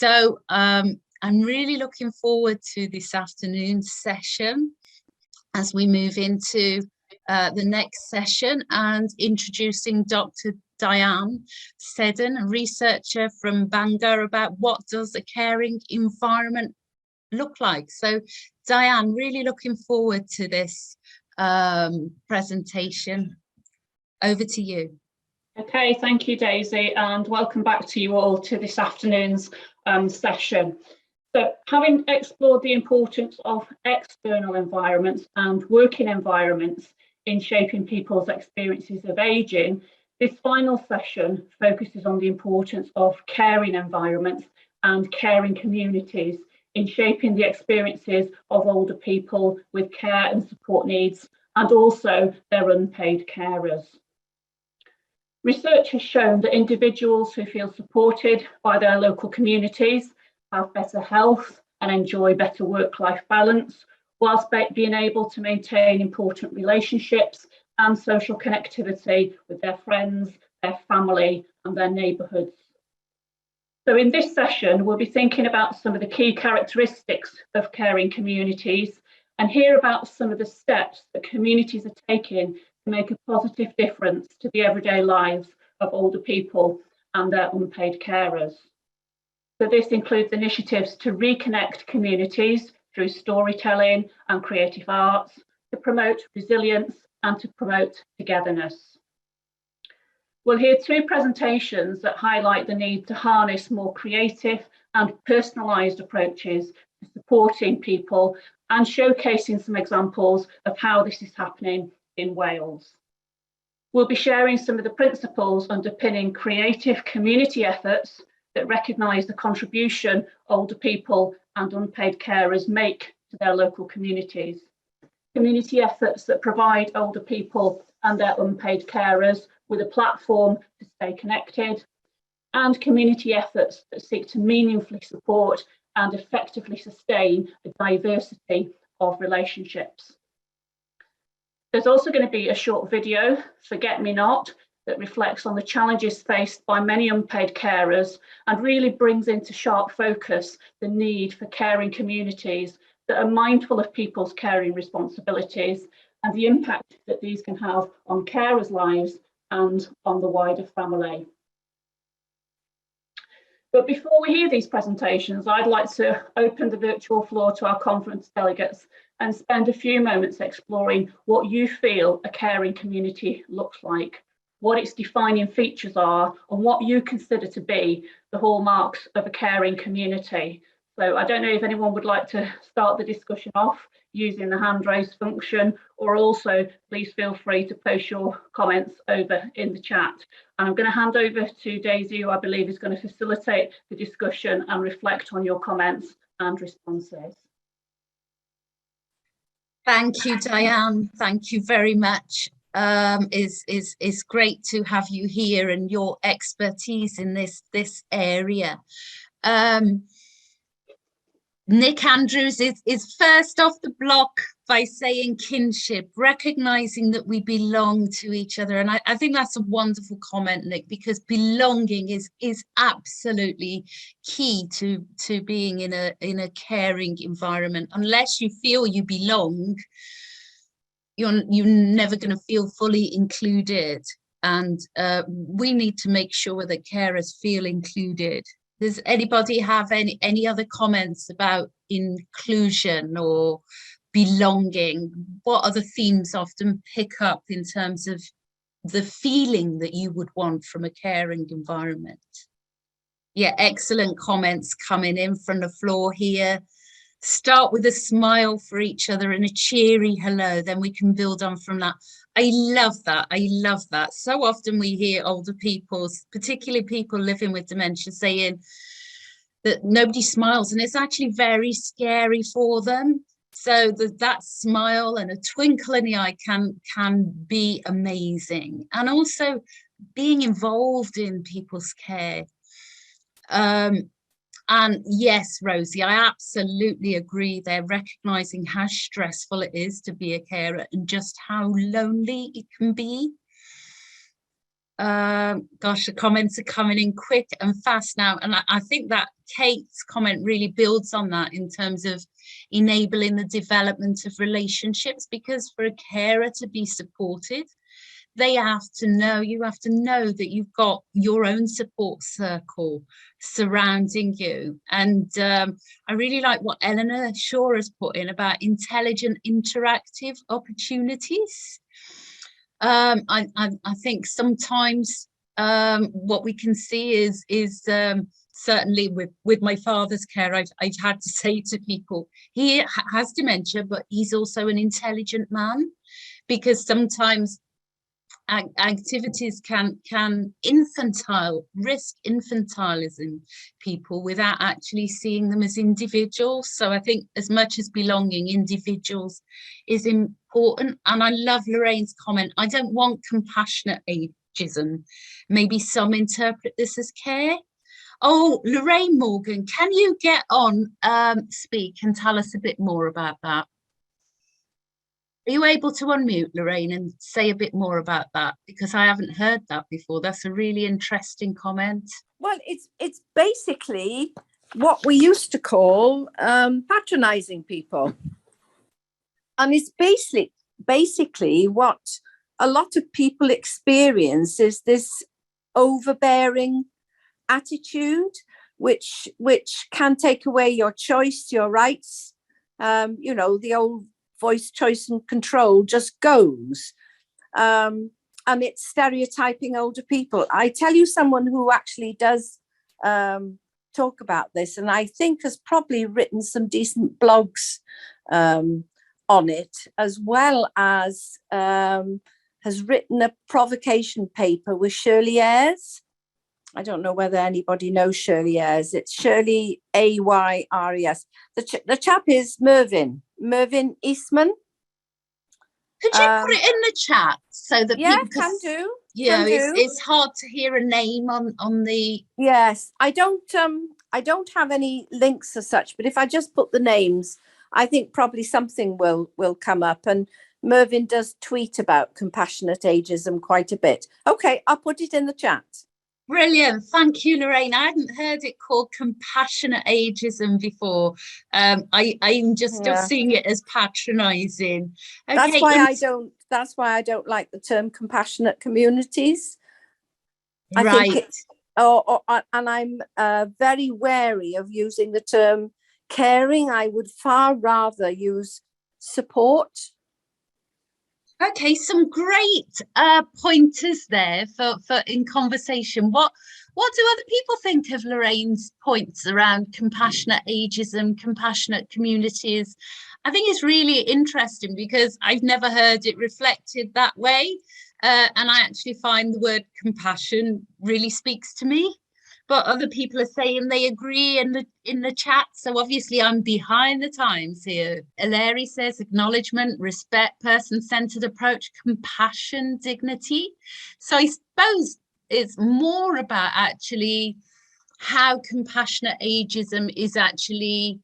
So I'm really looking forward to this afternoon's session as we move into the next session and introducing Dr. Diane Seddon, a researcher from Bangor, about what does a caring environment look like. So Diane, really looking forward to this presentation. Over to you. Okay, thank you, Daisy, and welcome back to you all to this afternoon's session. So, having explored the importance of external environments and working environments in shaping people's experiences of ageing, this final session focuses on the importance of caring environments and caring communities in shaping the experiences of older people with care and support needs, and also their unpaid carers. Research has shown that individuals who feel supported by their local communities have better health and enjoy better work-life balance, whilst being able to maintain important relationships and social connectivity with their friends, their family, and their neighbourhoods. So in this session, we'll be thinking about some of the key characteristics of caring communities and hear about some of the steps that communities are taking to make a positive difference to the everyday lives of older people and their unpaid carers. So this includes initiatives to reconnect communities through storytelling and creative arts, to promote resilience and to promote togetherness. We'll hear two presentations that highlight the need to harness more creative and personalised approaches to supporting people and showcasing some examples of how this is happening in Wales. We'll be sharing some of the principles underpinning creative community efforts that recognise the contribution older people and unpaid carers make to their local communities. Community efforts that provide older people and their unpaid carers with a platform to stay connected, and community efforts that seek to meaningfully support and effectively sustain a diversity of relationships. There's also going to be a short video, Forget Me Not, that reflects on the challenges faced by many unpaid carers and really brings into sharp focus the need for caring communities that are mindful of people's caring responsibilities and the impact that these can have on carers' lives and on the wider family. But before we hear these presentations, I'd like to open the virtual floor to our conference delegates and spend a few moments exploring what you feel a caring community looks like, what its defining features are, and what you consider to be the hallmarks of a caring community. So I don't know if anyone would like to start the discussion off using the hand raise function, or also please feel free to post your comments over in the chat. And I'm going to hand over to Daisy, who I believe is going to facilitate the discussion and reflect on your comments and responses. Thank you, Diane. Thank you very much. It's great to have you here and your expertise in this area. Nick Andrews is first off the block by saying kinship, recognizing that we belong to each other. And I think that's a wonderful comment, Nick, because belonging is absolutely key to being in a caring environment. Unless you feel you belong, you're never going to feel fully included. And we need to make sure that carers feel included. Does anybody have any other comments about inclusion or belonging? What other themes often pick up in terms of the feeling that you would want from a caring environment? Yeah, excellent comments coming in from the floor here. Start with a smile for each other and a cheery hello, then we can build on from that. I love that. I love that. So often we hear older people, particularly people living with dementia, saying that nobody smiles, and it's actually very scary for them. So that smile and a twinkle in the eye can be amazing. And also being involved in people's care. And yes, Rosie, I absolutely agree. They're recognizing how stressful it is to be a carer and just how lonely it can be. Gosh, the comments are coming in quick and fast now. And I think that Kate's comment really builds on that in terms of enabling the development of relationships, because for a carer to be supported, you have to know that you've got your own support circle surrounding you. And I really like what Eleanor Shaw has put in about intelligent interactive opportunities. I think sometimes what we can see is certainly with my father's care, I've had to say to people, he has dementia, but he's also an intelligent man, because sometimes activities can risk infantilizing people without actually seeing them as individuals. So I think as much as belonging, individuals is important. And I love Lorraine's comment, I don't want compassionate ageism. Maybe some interpret this as care. Oh, Lorraine Morgan, can you get on speak and tell us a bit more about that? Are you able to unmute, Lorraine, and say a bit more about that? Because I haven't heard that before. That's a really interesting comment. Well, it's basically what we used to call patronizing people. And it's basically what a lot of people experience is this overbearing attitude, which can take away your choice, your rights. You know, the old voice, choice and control just goes. And it's stereotyping older people. I tell you, someone who actually does talk about this, and I think has probably written some decent blogs on it, as well as has written a provocation paper with Shirley Ayres. I don't know whether anybody knows Shirley Ayres. It's Shirley Ayres. The chap is Mervyn Eastman. Could you put it in the chat so that yeah, people can do. Yeah, it's hard to hear a name on the. Yes, I don't have any links as such, but if I just put the names, I think probably something will come up. And Mervyn does tweet about compassionate ageism quite a bit. Okay, I'll put it in the chat. Brilliant. Thank you, Lorraine. I hadn't heard it called compassionate ageism before. I'm just still seeing it as patronizing. Okay, that's why I don't like the term compassionate communities. Right. I think and I'm very wary of using the term caring. I would far rather use support. Okay, some great pointers there for in conversation. What do other people think of Lorraine's points around compassionate ageism, compassionate communities? I think it's really interesting because I've never heard it reflected that way. And I actually find the word compassion really speaks to me. But other people are saying they agree in the chat. So obviously I'm behind the times here. Larry says acknowledgement, respect, person-centered approach, compassion, dignity. So I suppose it's more about actually how compassionate ageism is actually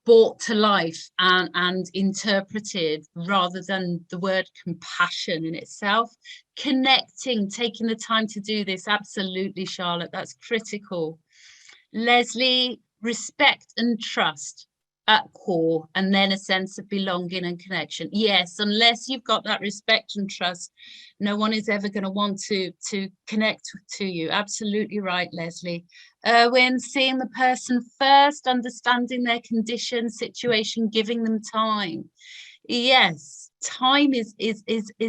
brought to life and interpreted, rather than the word compassion in itself. Connecting, taking the time to do this, absolutely, Charlotte, that's critical. Leslie, respect and trust at core, and then a sense of belonging and connection. Yes, unless you've got that respect and trust, no one is ever going to want to connect to you. Absolutely right, Leslie. When seeing the person first, understanding their condition, situation, giving them time. Yes, time is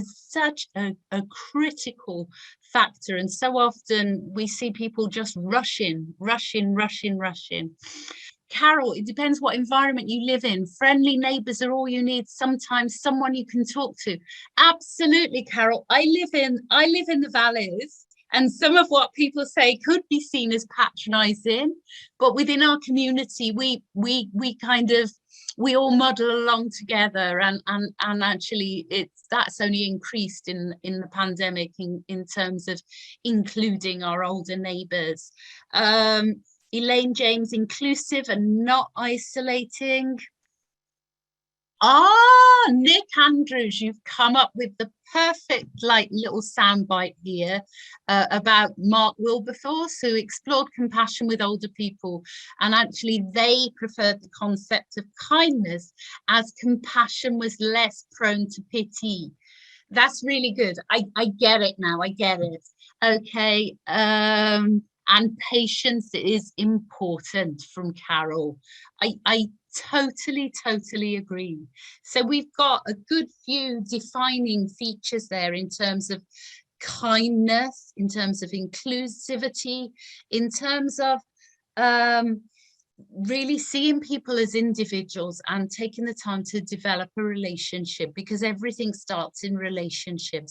such a critical factor, and so often we see people just rushing. Carol, it depends what environment you live in. Friendly neighbours are all you need. Sometimes someone you can talk to. Absolutely, Carol. I live in the valleys, and some of what people say could be seen as patronising, but within our community, we all model along together, and actually that's only increased in the pandemic in terms of including our older neighbours. Elaine James, inclusive and not isolating. Nick Andrews, you've come up with the perfect like little soundbite here about Mark Wilberforce, who explored compassion with older people, and actually they preferred the concept of kindness as compassion was less prone to pity. That's really good. I get it now. I get it. Okay. And patience is important from Carol. I totally agree. So we've got a good few defining features there in terms of kindness, in terms of inclusivity, in terms of really seeing people as individuals and taking the time to develop a relationship, because everything starts in relationships.